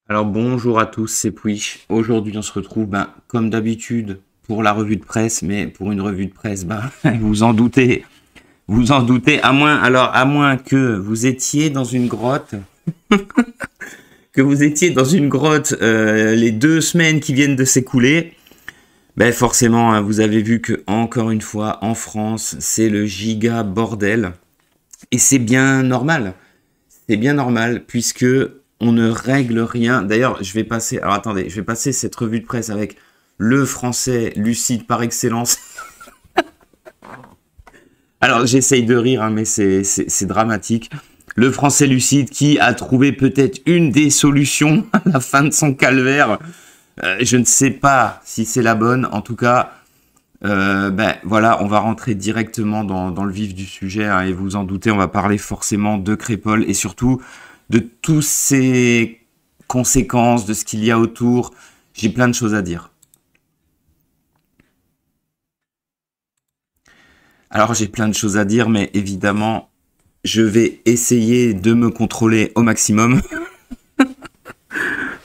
Alors bonjour à tous, c'est Puish. Aujourd'hui on se retrouve comme d'habitude pour la revue de presse, mais pour une revue de presse, vous en doutez, à moins que vous étiez dans une grotte, les 2 semaines qui viennent de s'écouler, forcément vous avez vu que encore une fois en France c'est le giga bordel et c'est bien normal puisque on ne règle rien. D'ailleurs, je vais passer cette revue de presse avec le français lucide par excellence. Alors, j'essaye de rire, hein, mais c'est dramatique. Le français lucide qui a trouvé peut-être une des solutions à la fin de son calvaire. Je ne sais pas si c'est la bonne. En tout cas, voilà, on va rentrer directement dans le vif du sujet, hein, et vous en doutez, on va parler forcément de Crépol et surtout de tous ces conséquences, de ce qu'il y a autour. J'ai plein de choses à dire. Alors j'ai plein de choses à dire, mais évidemment, je vais essayer de me contrôler au maximum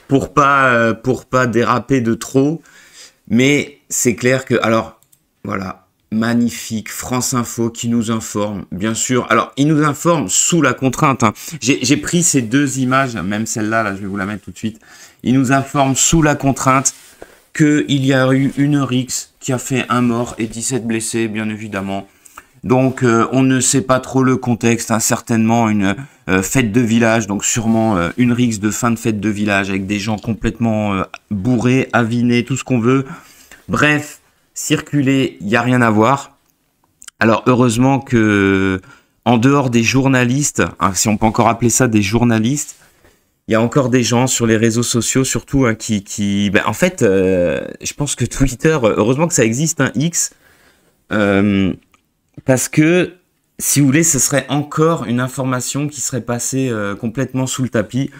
pour pas déraper de trop. Mais c'est clair que, alors, voilà, magnifique, France Info qui nous informe, bien sûr. Alors, il nous informe sous la contrainte, hein. J'ai pris ces deux images, même celle-là, là, je vais vous la mettre tout de suite. Il nous informe sous la contrainte qu'il y a eu une rixe qui a fait un mort et 17 blessés, bien évidemment. Donc, on ne sait pas trop le contexte, hein, certainement une fête de village, donc sûrement une rixe de fin de fête de village avec des gens complètement bourrés, avinés, tout ce qu'on veut. Bref, circuler, il n'y a rien à voir. Alors, heureusement que, en dehors des journalistes, hein, si on peut encore appeler ça des journalistes, il y a encore des gens sur les réseaux sociaux, surtout, hein, en fait, je pense que Twitter, heureusement que ça existe, hein, X, euh, parce que, si vous voulez, ce serait encore une information qui serait passée complètement sous le tapis.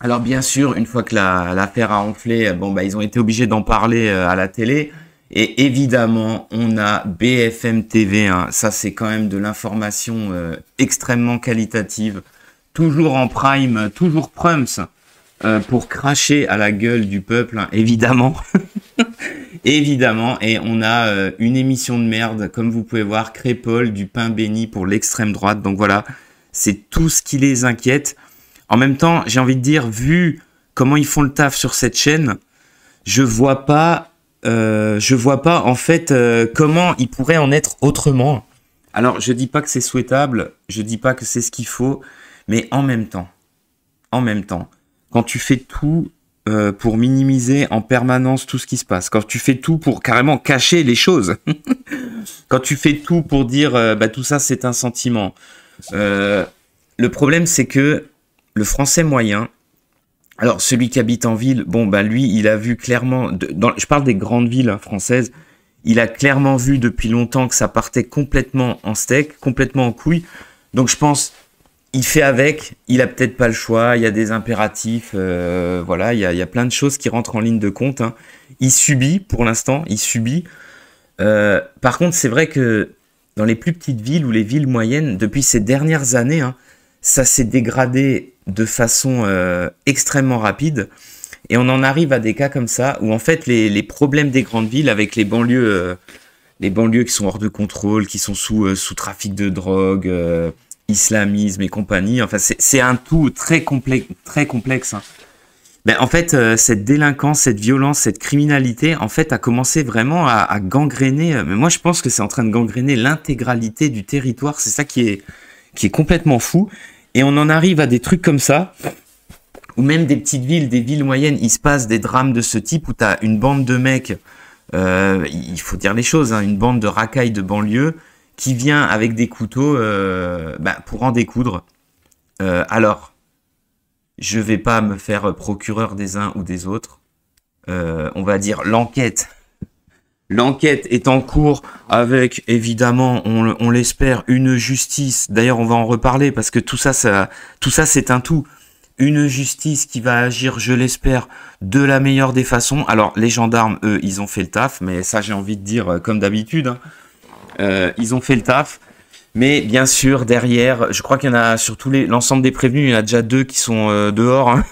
Alors bien sûr, une fois que l'affaire a enflé, ils ont été obligés d'en parler à la télé. Et évidemment, on a BFM TV, hein. Ça, c'est quand même de l'information extrêmement qualitative. Toujours en prime, toujours prums, pour cracher à la gueule du peuple, hein, évidemment. Évidemment, et on a une émission de merde, comme vous pouvez voir, Crépol, du pain béni pour l'extrême droite. Donc voilà, c'est tout ce qui les inquiète. En même temps, j'ai envie de dire, vu comment ils font le taf sur cette chaîne, je vois pas en fait comment il pourrait en être autrement. Alors, je dis pas que c'est souhaitable, je dis pas que c'est ce qu'il faut, mais en même temps, quand tu fais tout pour minimiser en permanence tout ce qui se passe, quand tu fais tout pour carrément cacher les choses, quand tu fais tout pour dire tout ça c'est un sentiment, le problème c'est que le français moyen, alors celui qui habite en ville, lui il a vu clairement, je parle des grandes villes, hein, françaises, il a clairement vu depuis longtemps que ça partait complètement en steak, complètement en couille, donc je pense il fait avec, il a peut-être pas le choix, il y a des impératifs, voilà, il y a plein de choses qui rentrent en ligne de compte, hein. Il subit, pour l'instant, il subit. Par contre, c'est vrai que dans les plus petites villes ou les villes moyennes, depuis ces dernières années, hein, ça s'est dégradé de façon extrêmement rapide. Et on en arrive à des cas comme ça, où en fait, les problèmes des grandes villes avec les banlieues qui sont hors de contrôle, qui sont sous trafic de drogue, islamisme et compagnie. Enfin, c'est un tout très complexe, hein. En fait, cette délinquance, cette violence, cette criminalité, en fait, a commencé vraiment à gangréner. Mais moi, je pense que c'est en train de gangréner l'intégralité du territoire. C'est ça qui est complètement fou. Et on en arrive à des trucs comme ça, ou même des petites villes, des villes moyennes, il se passe des drames de ce type où tu as une bande de mecs, il faut dire les choses, hein, une bande de racailles de banlieue qui vient avec des couteaux pour en découdre. Alors, je vais pas me faire procureur des uns ou des autres. On va dire l'enquête. L'enquête est en cours avec, évidemment, on l'espère, une justice. D'ailleurs, on va en reparler parce que tout ça c'est un tout. Une justice qui va agir, je l'espère, de la meilleure des façons. Alors, les gendarmes, eux, ils ont fait le taf, mais ça, j'ai envie de dire, comme d'habitude, hein. Ils ont fait le taf. Mais bien sûr, derrière, je crois qu'il y en a sur l'ensemble des prévenus, il y en a déjà 2 qui sont dehors, hein.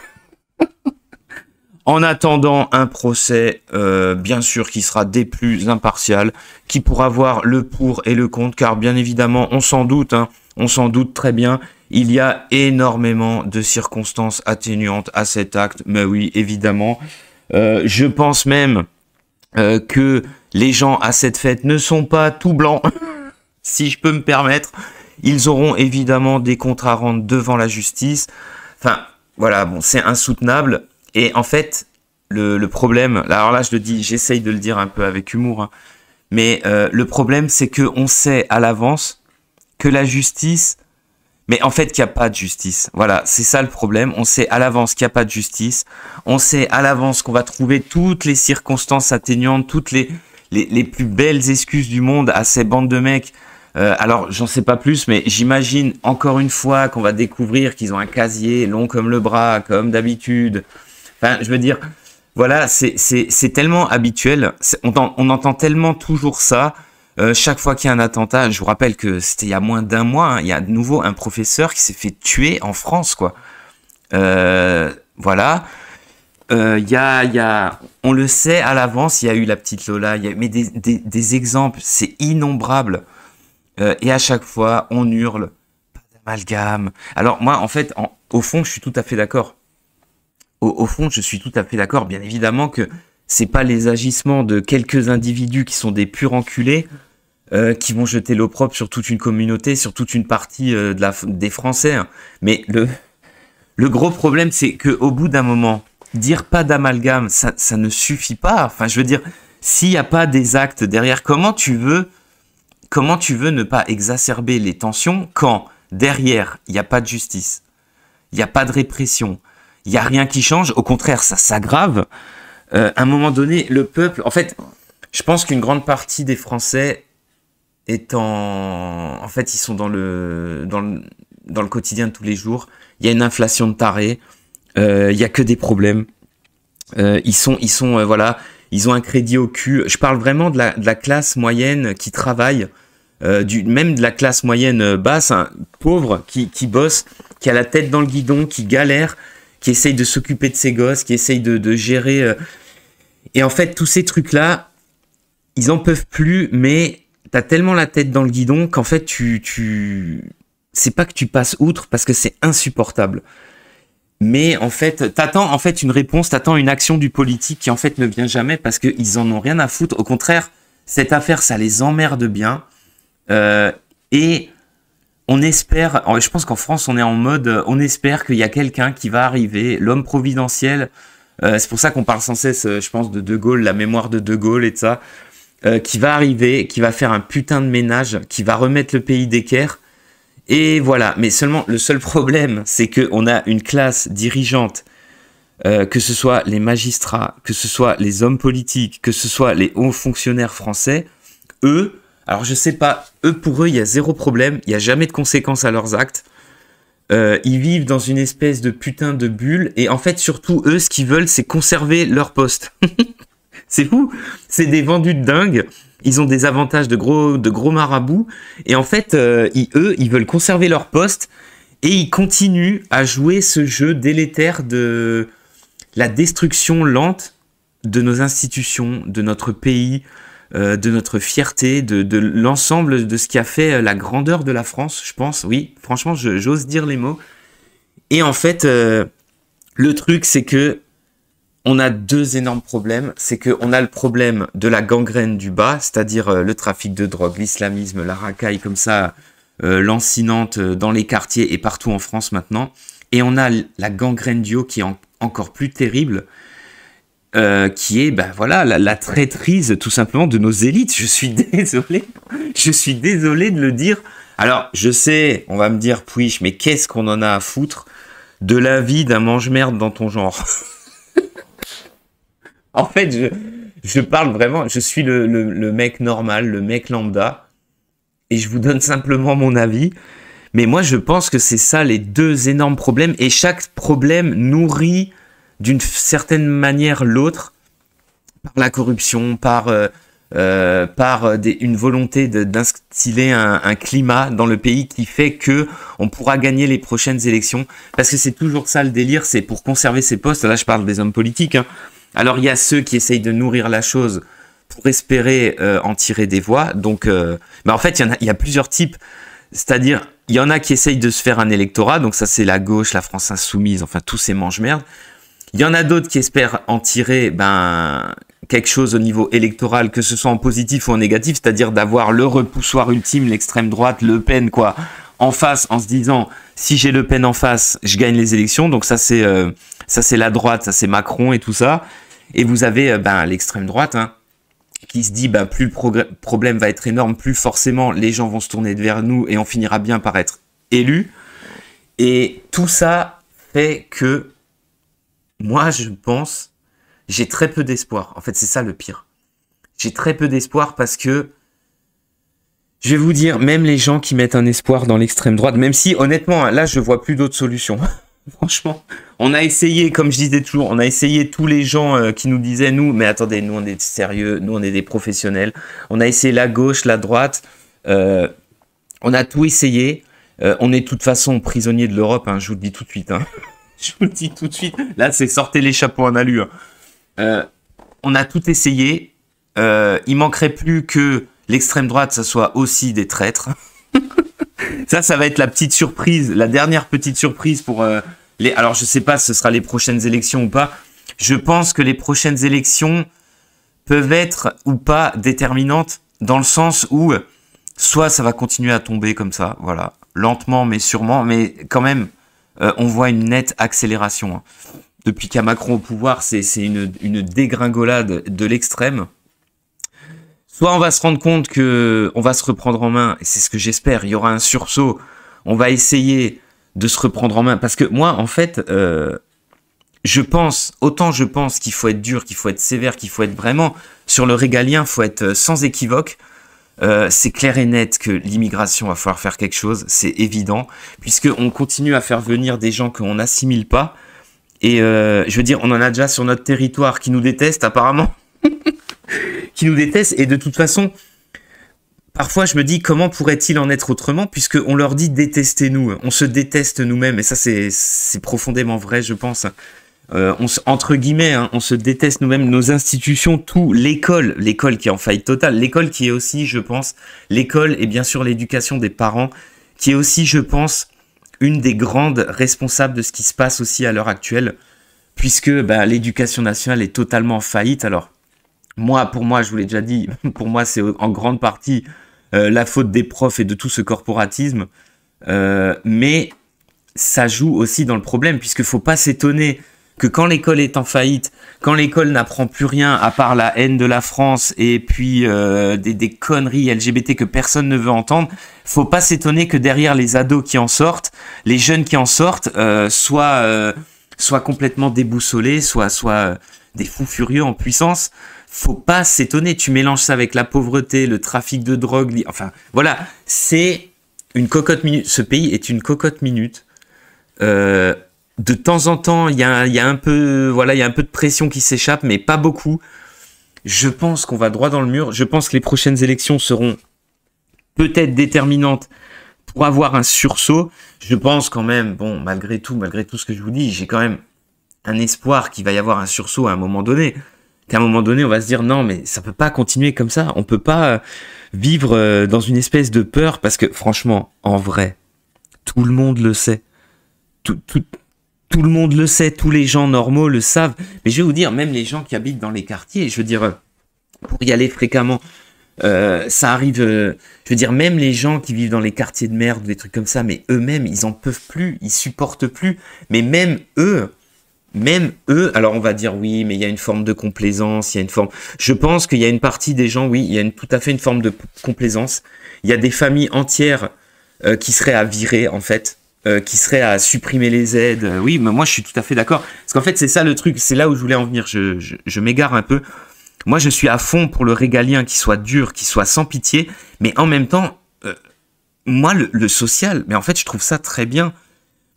En attendant un procès, bien sûr, qui sera des plus impartial, qui pourra voir le pour et le contre, car bien évidemment, on s'en doute, hein, on s'en doute très bien, il y a énormément de circonstances atténuantes à cet acte, mais oui, évidemment. Je pense même que les gens à cette fête ne sont pas tout blancs, si je peux me permettre. Ils auront évidemment des comptes à rendre devant la justice. Enfin, voilà, bon, c'est insoutenable. Et en fait, le problème, alors là je le dis, j'essaye de le dire un peu avec humour, hein, mais le problème c'est que on sait à l'avance que la justice, mais en fait qu'il n'y a pas de justice. Voilà, c'est ça le problème. On sait à l'avance qu'il n'y a pas de justice. On sait à l'avance qu'on va trouver toutes les circonstances atténuantes, toutes les plus belles excuses du monde à ces bandes de mecs. Alors, j'en sais pas plus, mais j'imagine encore une fois qu'on va découvrir qu'ils ont un casier long comme le bras, comme d'habitude. Enfin, je veux dire, voilà, c'est tellement habituel. On entend tellement toujours ça. Chaque fois qu'il y a un attentat, je vous rappelle que c'était il y a moins d'un mois, hein, il y a de nouveau un professeur qui s'est fait tuer en France, quoi. Voilà. On le sait à l'avance, il y a eu la petite Lola, mais des exemples, c'est innombrable. Et à chaque fois, on hurle, pas d'amalgame. Alors moi, en fait, au fond, je suis tout à fait d'accord. Au fond, je suis tout à fait d'accord. Bien évidemment que c'est pas les agissements de quelques individus qui sont des purs enculés qui vont jeter l'opprobre sur toute une communauté, sur toute une partie des Français. Hein. Mais le gros problème, c'est qu'au bout d'un moment, dire pas d'amalgame, ça ne suffit pas. Enfin, je veux dire, s'il n'y a pas des actes derrière, comment tu veux ne pas exacerber les tensions quand derrière, il n'y a pas de justice, il n'y a pas de répression, il n'y a rien qui change, au contraire, ça s'aggrave. À un moment donné, le peuple... En fait, je pense qu'une grande partie des Français en fait, ils sont dans le quotidien de tous les jours. Il y a une inflation de tarés, il y a que des problèmes. Ils sont voilà, ils ont un crédit au cul. Je parle vraiment de la classe moyenne qui travaille, même de la classe moyenne basse, hein, pauvre, qui bosse, qui a la tête dans le guidon, qui galère, qui essaye de s'occuper de ses gosses, qui essaye de gérer. Et en fait, tous ces trucs-là, ils en peuvent plus, mais t'as tellement la tête dans le guidon qu'en fait, c'est pas que tu passes outre parce que c'est insupportable. Mais en fait, t'attends en fait une réponse, t'attends une action du politique qui en fait ne vient jamais parce qu'ils en ont rien à foutre. Au contraire, cette affaire, ça les emmerde bien. Et on espère, je pense qu'en France, on est en mode, on espère qu'il y a quelqu'un qui va arriver, l'homme providentiel. C'est pour ça qu'on parle sans cesse, je pense, de Gaulle, la mémoire de De Gaulle et de ça, qui va arriver, qui va faire un putain de ménage, qui va remettre le pays d'équerre. Et voilà, mais seulement le seul problème, c'est qu'on a une classe dirigeante, que ce soit les magistrats, que ce soit les hommes politiques, que ce soit les hauts fonctionnaires français, eux, alors je sais pas, pour eux, il y a zéro problème, il n'y a jamais de conséquences à leurs actes. Ils vivent dans une espèce de putain de bulle, et en fait, surtout, eux, ce qu'ils veulent, c'est conserver leur poste. C'est fou, c'est des vendus de dingue. Ils ont des avantages de gros marabouts. Et en fait, ils veulent conserver leur poste et ils continuent à jouer ce jeu délétère de la destruction lente de nos institutions, de notre pays, de notre fierté, de l'ensemble de ce qui a fait la grandeur de la France, je pense. Oui, franchement, j'ose dire les mots. Et en fait, le truc, c'est que on a deux énormes problèmes. C'est qu'on a le problème de la gangrène du bas, c'est-à-dire le trafic de drogue, l'islamisme, la racaille comme ça, lancinante dans les quartiers et partout en France maintenant. Et on a la gangrène du haut qui est encore plus terrible, qui est voilà, la traîtrise tout simplement de nos élites. Je suis désolé de le dire. Alors, je sais, on va me dire, Pouiche, mais qu'est-ce qu'on en a à foutre de la vie d'un mange-merde dans ton genre? En fait, je parle vraiment, je suis le mec normal, le mec lambda, et je vous donne simplement mon avis. Mais moi, je pense que c'est ça les deux énormes problèmes, et chaque problème nourrit d'une certaine manière l'autre, par la corruption, par par une volonté d'instiller un climat dans le pays qui fait que on pourra gagner les prochaines élections. Parce que c'est toujours ça le délire, c'est pour conserver ses postes. Là, je parle des hommes politiques, hein. Alors, il y a ceux qui essayent de nourrir la chose pour espérer en tirer des voix. Donc, mais en fait, il y a plusieurs types. C'est-à-dire, il y en a qui essayent de se faire un électorat. Donc ça, c'est la gauche, la France insoumise, enfin, tous ces mange-merdes. Il y en a d'autres qui espèrent en tirer quelque chose au niveau électoral, que ce soit en positif ou en négatif, c'est-à-dire d'avoir le repoussoir ultime, l'extrême droite, Le Pen, quoi, en face, en se disant, si j'ai Le Pen en face, je gagne les élections. Donc ça, c'est la droite, ça, c'est Macron et tout ça. Et vous avez l'extrême droite, hein, qui se dit, plus le problème va être énorme, plus forcément les gens vont se tourner vers nous et on finira bien par être élus. Et tout ça fait que moi, je pense, j'ai très peu d'espoir. En fait, c'est ça le pire. J'ai très peu d'espoir parce que, je vais vous dire, même les gens qui mettent un espoir dans l'extrême droite, même si, honnêtement, là, je vois plus d'autres solutions. Franchement, on a essayé, comme je disais toujours, on a essayé tous les gens qui nous disaient, nous, mais attendez, nous, on est sérieux, nous, on est des professionnels. On a essayé la gauche, la droite, on a tout essayé. On est de toute façon prisonniers de l'Europe, hein, je vous le dis tout de suite, hein. Je vous le dis tout de suite. Là, c'est sortez les chapeaux en alu. On a tout essayé. Il manquerait plus que l'extrême droite, ça soit aussi des traîtres. Ça va être la petite surprise, la dernière petite surprise pour les. Alors, je sais pas si ce sera les prochaines élections ou pas. Je pense que les prochaines élections peuvent être ou pas déterminantes dans le sens où soit ça va continuer à tomber comme ça, voilà, lentement mais sûrement, mais quand même. On voit une nette accélération. Depuis qu'il y a Macron au pouvoir, c'est une dégringolade de l'extrême. Soit on va se rendre compte que on va se reprendre en main, et c'est ce que j'espère, il y aura un sursaut, on va essayer de se reprendre en main. Parce que moi, en fait, je pense qu'il faut être dur, qu'il faut être sévère, qu'il faut être vraiment sur le régalien, il faut être sans équivoque. C'est clair et net que l'immigration va falloir faire quelque chose, c'est évident, puisqu'on continue à faire venir des gens qu'on n'assimile pas. Et je veux dire, on en a déjà sur notre territoire qui nous détestent apparemment, qui nous détestent. Et de toute façon, parfois je me dis comment pourrait-il en être autrement, puisqu'on leur dit détestez-nous, on se déteste nous-mêmes. Et ça c'est profondément vrai, je pense. Entre guillemets, hein, on se déteste nous-mêmes, nos institutions, tout, l'école qui est en faillite totale, l'école qui est aussi, je pense, l'école et bien sûr l'éducation des parents, qui est aussi, je pense, une des grandes responsables de ce qui se passe aussi à l'heure actuelle, puisque l'éducation nationale est totalement en faillite. Alors, pour moi, je vous l'ai déjà dit, pour moi, c'est en grande partie la faute des profs et de tout ce corporatisme, mais ça joue aussi dans le problème, puisqu'il faut pas s'étonner que quand l'école est en faillite, quand l'école n'apprend plus rien à part la haine de la France et puis des conneries LGBT que personne ne veut entendre, faut pas s'étonner que derrière les ados qui en sortent, les jeunes qui en sortent, soient complètement déboussolés, soient des fous furieux en puissance. Faut pas s'étonner, tu mélanges ça avec la pauvreté, le trafic de drogue, enfin voilà, c'est une cocotte minute. Ce pays est une cocotte minute. De temps en temps, il y a un peu de pression qui s'échappe, mais pas beaucoup. Je pense qu'on va droit dans le mur. Je pense que les prochaines élections seront peut-être déterminantes pour avoir un sursaut. Je pense quand même, bon, malgré tout ce que je vous dis, j'ai quand même un espoir qu'il va y avoir un sursaut à un moment donné. Qu'à un moment donné, on va se dire non, mais ça peut pas continuer comme ça. On peut pas vivre dans une espèce de peur parce que franchement, en vrai, tout le monde le sait. Tout le monde le sait, tous les gens normaux le savent. Mais je vais vous dire, même les gens qui habitent dans les quartiers, je veux dire, pour y aller fréquemment, ça arrive, je veux dire, même les gens qui vivent dans les quartiers de merde, des trucs comme ça, mais eux-mêmes, ils en peuvent plus, ils supportent plus. Mais même eux, alors on va dire oui, mais il y a une forme de complaisance, il y a une forme... Je pense qu'il y a une partie des gens, oui, il y a tout à fait une forme de complaisance. Il y a des familles entières qui seraient à virer, en fait. Qui serait à supprimer les aides. Oui, mais moi je suis tout à fait d'accord. Parce qu'en fait c'est ça le truc, c'est là où je voulais en venir. Je m'égare un peu. Moi je suis à fond pour le régalien qui soit dur, qui soit sans pitié, mais en même temps, moi le social, mais en fait je trouve ça très bien.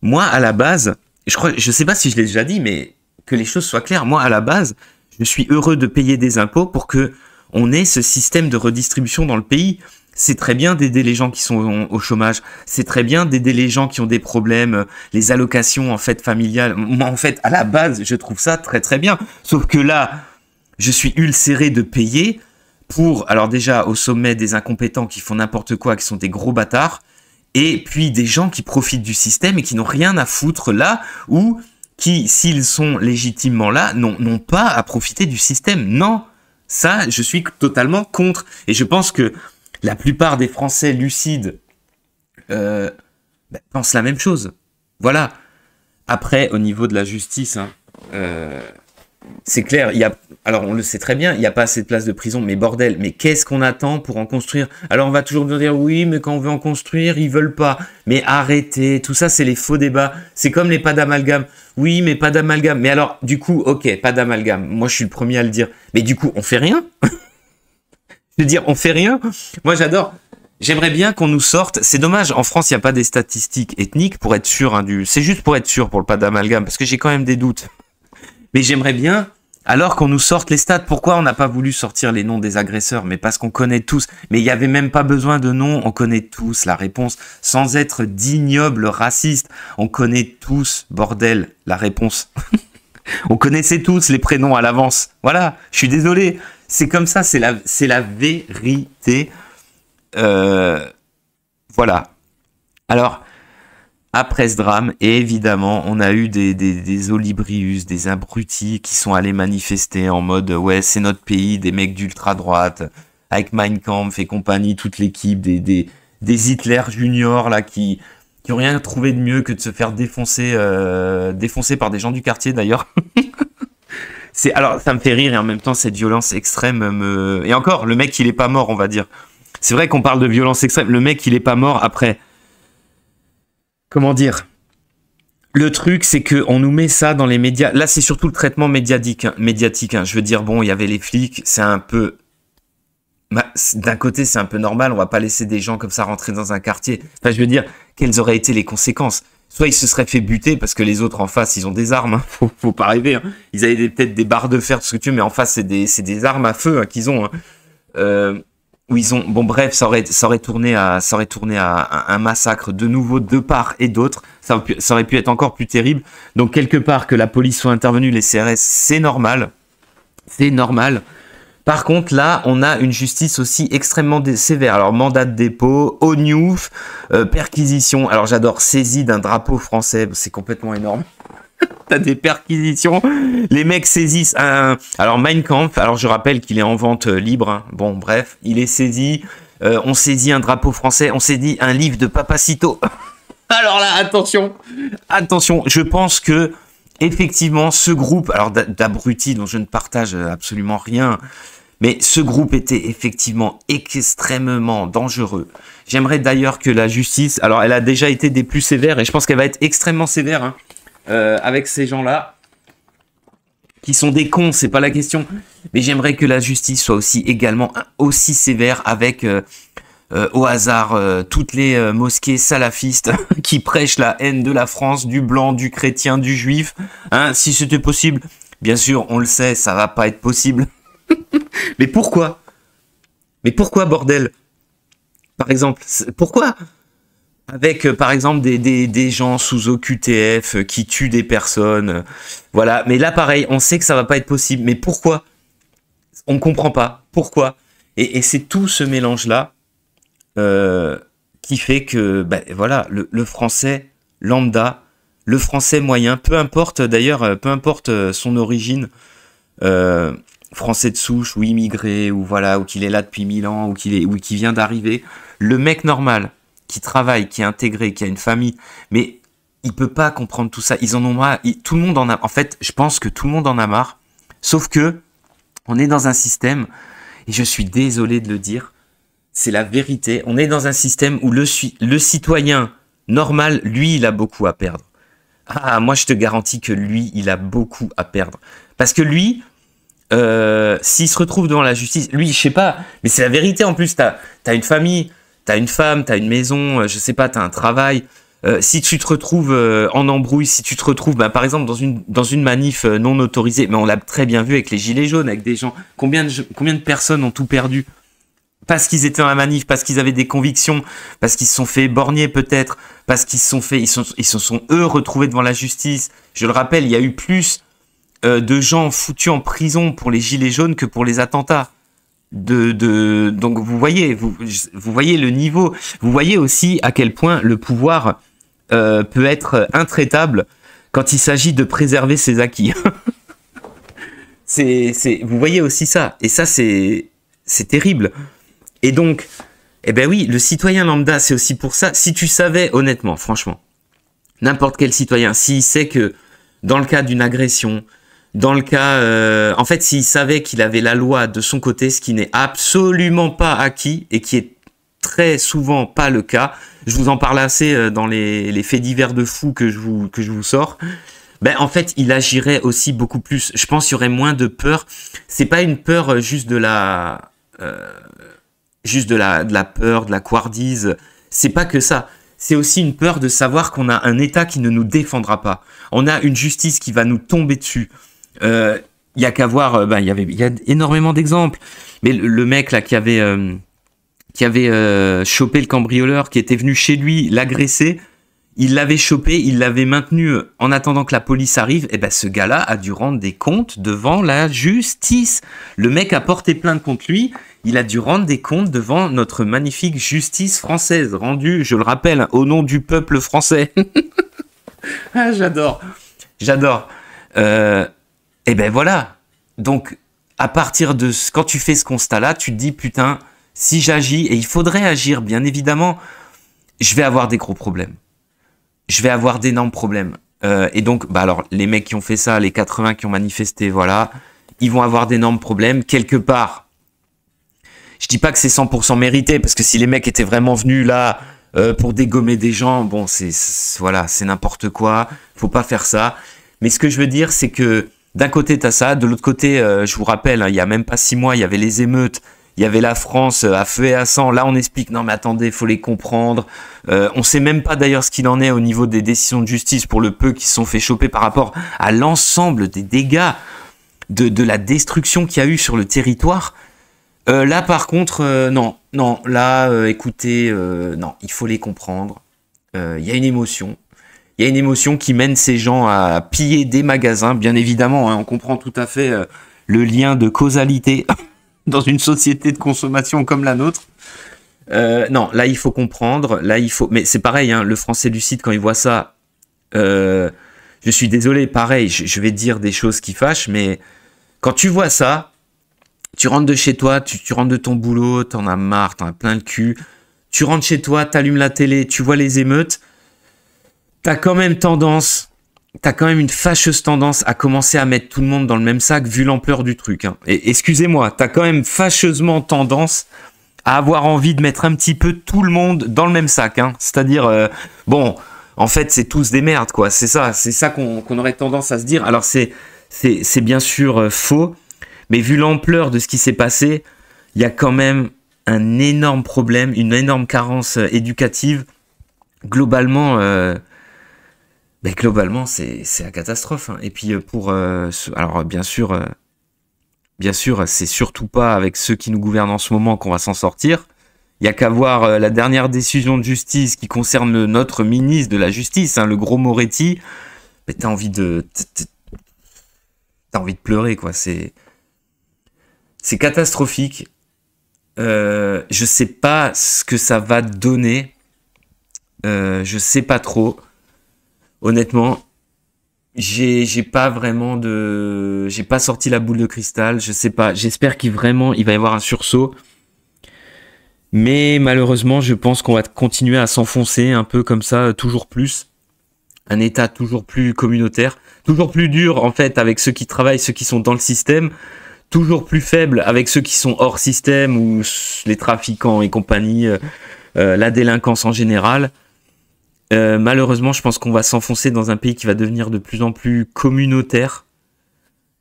Moi à la base, je sais pas si je l'ai déjà dit, mais que les choses soient claires, moi à la base, je suis heureux de payer des impôts pour que on ait ce système de redistribution dans le pays. C'est très bien d'aider les gens qui sont au chômage. C'est très bien d'aider les gens qui ont des problèmes, les allocations en fait familiales. Moi, en fait, à la base, je trouve ça très très bien. Sauf que là, je suis ulcéré de payer pour, alors déjà, au sommet des incompétents qui font n'importe quoi, qui sont des gros bâtards, et puis des gens qui profitent du système et qui n'ont rien à foutre là, ou qui, s'ils sont légitimement là, n'ont pas à profiter du système. Non, ça, je suis totalement contre. Et je pense que la plupart des Français lucides pensent la même chose. Voilà. Après, au niveau de la justice, hein, c'est clair, alors on le sait très bien, il n'y a pas assez de places de prison, mais bordel, mais qu'est-ce qu'on attend pour en construire? Alors on va toujours nous dire, oui, mais quand on veut en construire, ils veulent pas. Mais arrêtez, tout ça c'est les faux débats, c'est comme les pas d'amalgame. Oui, mais pas d'amalgame. Mais alors, du coup, ok, pas d'amalgame, moi je suis le premier à le dire, mais du coup, on fait rien? Je veux dire, on fait rien? Moi j'adore. J'aimerais bien qu'on nous sorte, c'est dommage, en France il n'y a pas des statistiques ethniques pour être sûr, hein, c'est juste pour être sûr pour le pas d'amalgame, parce que j'ai quand même des doutes. Mais j'aimerais bien, alors qu'on nous sorte les stats, pourquoi on n'a pas voulu sortir les noms des agresseurs? Mais parce qu'on connaît tous, mais il n'y avait même pas besoin de noms, on connaît tous la réponse, sans être d'ignobles racistes. On connaît tous, bordel, la réponse. On connaissait tous les prénoms à l'avance. Voilà, je suis désolé, c'est comme ça, c'est la vérité. Voilà. Alors, après ce drame, évidemment, on a eu des olibrius, des abrutis qui sont allés manifester en mode « Ouais, c'est notre pays », des mecs d'ultra-droite, avec Mein Kampf et compagnie, toute l'équipe, des Hitler juniors là, qui ont rien trouvé de mieux que de se faire défoncer par des gens du quartier d'ailleurs. Alors, ça me fait rire et en même temps, cette violence extrême Et encore, le mec, il est pas mort, on va dire. C'est vrai qu'on parle de violence extrême, le mec, il est pas mort après... Comment dire? Le truc, c'est que on nous met ça dans les médias. Là, c'est surtout le traitement médiatique. Je veux dire, bon, il y avait les flics, c'est un peu... d'un côté, c'est un peu normal, on va pas laisser des gens comme ça rentrer dans un quartier. Enfin, je veux dire, quelles auraient été les conséquences? Soit ils se seraient fait buter parce que les autres en face, ils ont des armes. Hein. Faut pas rêver. Hein. Ils avaient peut-être des barres de fer, tout ce que tu veux, mais en face, c'est des armes à feu hein, qu'ils ont. Hein. Où ils ont, bon bref, ça aurait tourné à un massacre de nouveau de part et d'autre. Ça aurait pu être encore plus terrible. Donc quelque part que la police soit intervenue, les CRS, c'est normal. C'est normal. Par contre, là, on a une justice aussi extrêmement sévère. Alors, mandat de dépôt, ONIOUF, perquisition. Alors, j'adore, saisie d'un drapeau français. C'est complètement énorme. T'as des perquisitions. Les mecs saisissent Alors, Mein Kampf, alors je rappelle qu'il est en vente libre. Hein. Bon, bref, il est saisi. On saisit un drapeau français. On saisit un livre de Papacito. Alors là, attention. Attention, je pense que, effectivement, ce groupe, alors d'abrutis dont je ne partage absolument rien, mais ce groupe était effectivement extrêmement dangereux. J'aimerais d'ailleurs que la justice, alors elle a déjà été des plus sévères, et je pense qu'elle va être extrêmement sévère, hein. Avec ces gens-là, qui sont des cons, c'est pas la question. Mais j'aimerais que la justice soit également aussi sévère avec, au hasard, toutes les mosquées salafistes qui prêchent la haine de la France, du blanc, du chrétien, du juif. Hein, si c'était possible, bien sûr, on le sait, ça va pas être possible. Mais pourquoi? Mais pourquoi, bordel? Par exemple, pourquoi? Avec, par exemple, des gens sous OQTF qui tuent des personnes. Voilà. Mais là, pareil, on sait que ça va pas être possible. Mais pourquoi? On comprend pas. Pourquoi? Et c'est tout ce mélange-là qui fait que, ben, voilà, le français lambda, le français moyen, peu importe d'ailleurs, peu importe son origine, français de souche ou immigré, ou voilà, ou qu'il est là depuis 1000 ans, ou qu'il vient d'arriver, le mec normal, qui travaille, qui est intégré, qui a une famille, mais il peut pas comprendre tout ça. Ils en ont marre. Tout le monde en a. En fait, je pense que tout le monde en a marre. Sauf que on est dans un système, et je suis désolé de le dire, c'est la vérité. On est dans un système où le citoyen normal, lui, il a beaucoup à perdre. Ah, moi, je te garantis que lui, il a beaucoup à perdre, parce que lui, s'il se retrouve devant la justice, lui, je sais pas, mais c'est la vérité. En plus, t'as une famille. T'as une femme, t'as une maison, je sais pas, t'as un travail, Si tu te retrouves en embrouille, si tu te retrouves, bah, par exemple, dans une manif non autorisée, mais on l'a très bien vu avec les gilets jaunes, avec des gens, combien de personnes ont tout perdu parce qu'ils étaient dans la manif, parce qu'ils avaient des convictions, parce qu'ils se sont fait borgner peut-être, parce qu'ils se sont eux retrouvés devant la justice. Je le rappelle, il y a eu plus de gens foutus en prison pour les gilets jaunes que pour les attentats. Donc vous voyez le niveau. Vous voyez aussi à quel point le pouvoir peut être intraitable quand il s'agit de préserver ses acquis. Vous voyez aussi ça. Et ça, c'est terrible. Et donc, eh ben oui, le citoyen lambda, c'est aussi pour ça. Si tu savais, honnêtement, franchement, n'importe quel citoyen, s'il sait que dans le cas d'une agression, dans le cas, en fait, s'il savait qu'il avait la loi de son côté, ce qui n'est absolument pas acquis et qui est très souvent pas le cas, je vous en parle assez dans les faits divers de fous que je vous sors. Ben en fait, il agirait aussi beaucoup plus. Je pense qu'il y aurait moins de peur. C'est pas une peur juste de la peur, de la couardise. C'est pas que ça. C'est aussi une peur de savoir qu'on a un État qui ne nous défendra pas. On a une justice qui va nous tomber dessus. Y a qu'à voir. Il y a énormément d'exemples. Mais le mec là qui avait chopé le cambrioleur, qui était venu chez lui l'agresser, il l'avait chopé, il l'avait maintenu en attendant que la police arrive. Et ben ce gars-là a dû rendre des comptes devant la justice. Le mec a porté plainte contre lui. Il a dû rendre des comptes devant notre magnifique justice française, rendue, je le rappelle, au nom du peuple français. Ah, j'adore. Et ben voilà. Donc, à partir de quand tu fais ce constat-là, tu te dis putain, si j'agis, et il faudrait agir, bien évidemment, je vais avoir des gros problèmes. Je vais avoir d'énormes problèmes. Et donc, bah alors, les mecs qui ont fait ça, les 80 qui ont manifesté, voilà, ils vont avoir d'énormes problèmes quelque part. Je dis pas que c'est 100% mérité, parce que si les mecs étaient vraiment venus là pour dégommer des gens, bon, voilà, c'est n'importe quoi. Faut pas faire ça. Mais ce que je veux dire, c'est que d'un côté t'as ça, de l'autre côté, je vous rappelle, hein, il y a même pas 6 mois, il y avait les émeutes, il y avait la France à feu et à sang. Là, on explique, non mais attendez, faut les comprendre. On sait même pas d'ailleurs ce qu'il en est au niveau des décisions de justice pour le peu qui se sont fait choper par rapport à l'ensemble des dégâts de la destruction qu'il y a eu sur le territoire. Là, par contre, non, là, écoutez, non, il faut les comprendre. Il y a une émotion. Il y a une émotion qui mène ces gens à piller des magasins, bien évidemment. Hein, on comprend tout à fait le lien de causalité dans une société de consommation comme la nôtre. Non, là, il faut comprendre. Là, il faut. Mais c'est pareil, hein, le Français lucide, quand il voit ça, je suis désolé, pareil, je vais dire des choses qui fâchent, mais quand tu vois ça, tu rentres de chez toi, tu rentres de ton boulot, t'en as marre, t'en as plein le cul. Tu rentres chez toi, t'allumes la télé, tu vois les émeutes. T'as quand même une fâcheuse tendance à commencer à mettre tout le monde dans le même sac vu l'ampleur du truc. Hein. Et excusez-moi, t'as quand même fâcheusement tendance à avoir envie de mettre un petit peu tout le monde dans le même sac. Hein. C'est-à-dire, bon, en fait, c'est tous des merdes, quoi. C'est ça qu'on aurait tendance à se dire. Alors c'est bien sûr faux. Mais vu l'ampleur de ce qui s'est passé, il y a quand même un énorme problème, une énorme carence éducative. Globalement, c'est la catastrophe. Hein. Et puis alors bien sûr, c'est surtout pas avec ceux qui nous gouvernent en ce moment qu'on va s'en sortir. Il y a qu'à voir la dernière décision de justice qui concerne notre ministre de la Justice, hein, le gros Moretti. Mais t'as envie de pleurer, quoi. C'est catastrophique. Je sais pas ce que ça va donner. Je sais pas trop. Honnêtement, j'ai pas sorti la boule de cristal. Je sais pas. J'espère il va y avoir un sursaut. Mais malheureusement, je pense qu'on va continuer à s'enfoncer un peu comme ça, toujours plus. Un État toujours plus communautaire, toujours plus dur en fait avec ceux qui travaillent, ceux qui sont dans le système. Toujours plus faible avec ceux qui sont hors système ou les trafiquants et compagnie, la délinquance en général. Malheureusement, je pense qu'on va s'enfoncer dans un pays qui va devenir de plus en plus communautaire.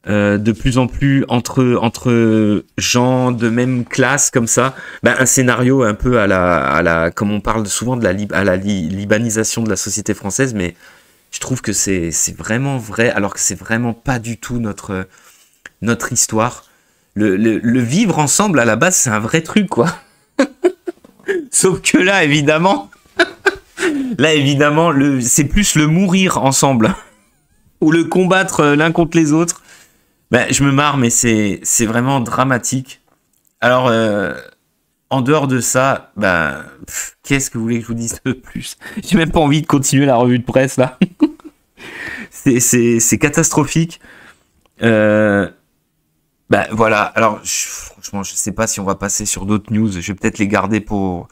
de plus en plus entre gens de même classe comme ça, ben, un scénario un peu à la comme on parle souvent de la libanisation de la société française, mais je trouve que c'est vraiment vrai, alors que c'est vraiment pas du tout notre histoire. Le vivre ensemble à la base, c'est un vrai truc, quoi. Sauf que là, évidemment, c'est plus le mourir ensemble ou le combattre l'un contre les autres. Ben, je me marre, mais c'est vraiment dramatique. Alors, en dehors de ça, ben, qu'est-ce que vous voulez que je vous dise de plus? J'ai même pas envie de continuer la revue de presse, là. C'est catastrophique. Ben, voilà. Alors, franchement, je sais pas si on va passer sur d'autres news. Je vais peut-être les garder pour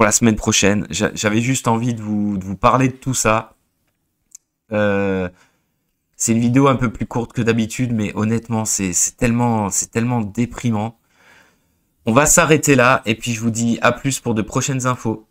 la semaine prochaine. J'avais juste envie de vous parler de tout ça. C'est une vidéo un peu plus courte que d'habitude, mais honnêtement, c'est tellement déprimant. On va s'arrêter là, et puis je vous dis à plus pour de prochaines infos.